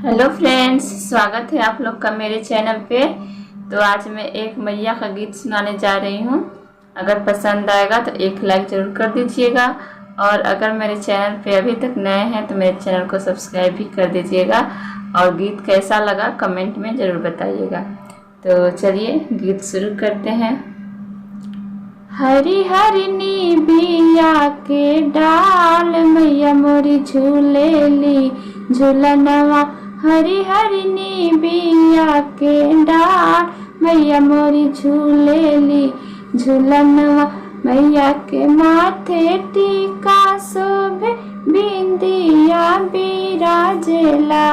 Hello friends, स्वागत है आप लोग का मेरे चैनल पे। तो आज मैं एक मैया का गीत सुनाने जा रही हूँ। अगर पसंद आएगा तो एक लाइक ज़रूर कर दीजिएगा, और अगर मेरे चैनल पे अभी तक नए हैं तो मेरे चैनल को सब्सक्राइब भी कर दीजिएगा। और गीत कैसा लगा कमेंट में ज़रूर बताइएगा। तो चलिए गीत शुरू करते हैं। हरी हरी निबिया के डाल मैया मोरी झूलेली झूलनवा। हरी हरी निबिया के डाल मैया मोरी झूलेली झूलनवा। मैया के माथे टीका शोभे बिंदिया बिराजेला।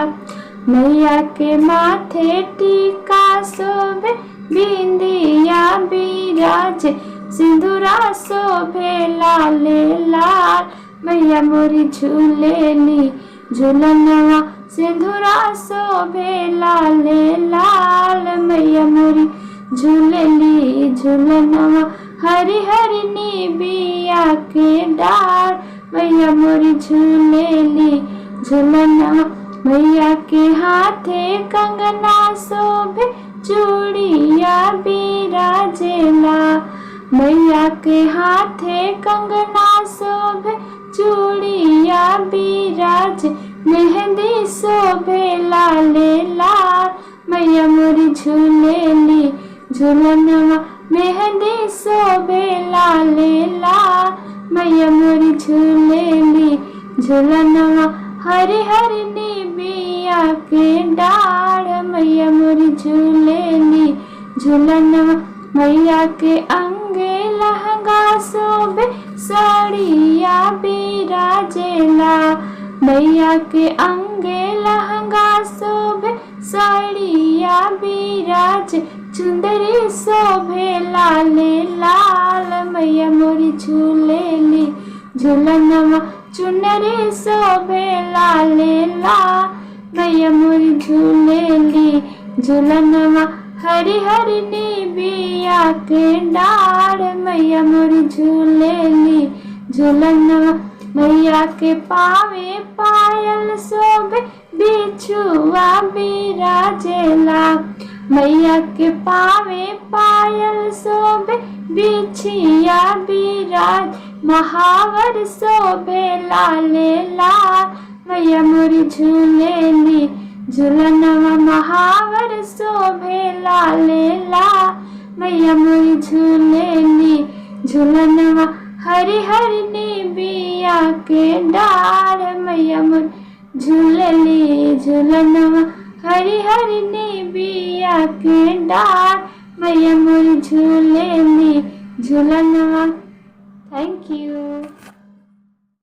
मैया के माथे टीका शोभे बिंदिया बिराजे। सिंदूरा शोभे लाले लाल मैया मोरी झूलेली झूलनवा। सिंदूरा शोभे लाले लाल मैया मोरी झूलेली झूलनवा। हरी हरी निबिया के डाल मैया मोरी झूलेली झूलनवा। मैया के हाथे कंगना शोभे चूड़िया बिराजेला। मैया के हाथे कंगना शोभे चूड़िया बिराजे। मेहंदी शोभे लाले लाल मैया मोरी झूलेली झूलनवा। मेहंदी शोभे लाले लाल मैया मोरी झूलेली झूलनवा। हरी हरी निबिया के डाल मैया मोरी झूलेली झूलनवा। मैया के अंगे लहंगा शोभे साड़िया बिराजेला। मैया के अंगे लहंगा शोभे साड़िया बिराजे। चुंदरी शोभे लाले लाल मैया मोरी झूलेली झूलनवा। चुनरी शोभे लाले लाल मैया मोरी झूलेली झूलनवा। हरी हरी निबिया के डाल मैया मोरी झूलेली झूलनवा। मैया के पावे पायल शोभे बिछुआ बिराजेला। मैया के पावे पायल शोभे बिछिया बिराज। महावर शोभे लाले लाल मैया मोरी झूलेली झूलनवा। महावर शोभे लाले लाल मैया मोरी झूलेली झूलनवा। हरी हरी निबिया के डाल मैया मोरी झूलेली झूलनवा। हरी हरी निबिया के डाल मैया मोरी झूलेली झूलनवा। Thank you.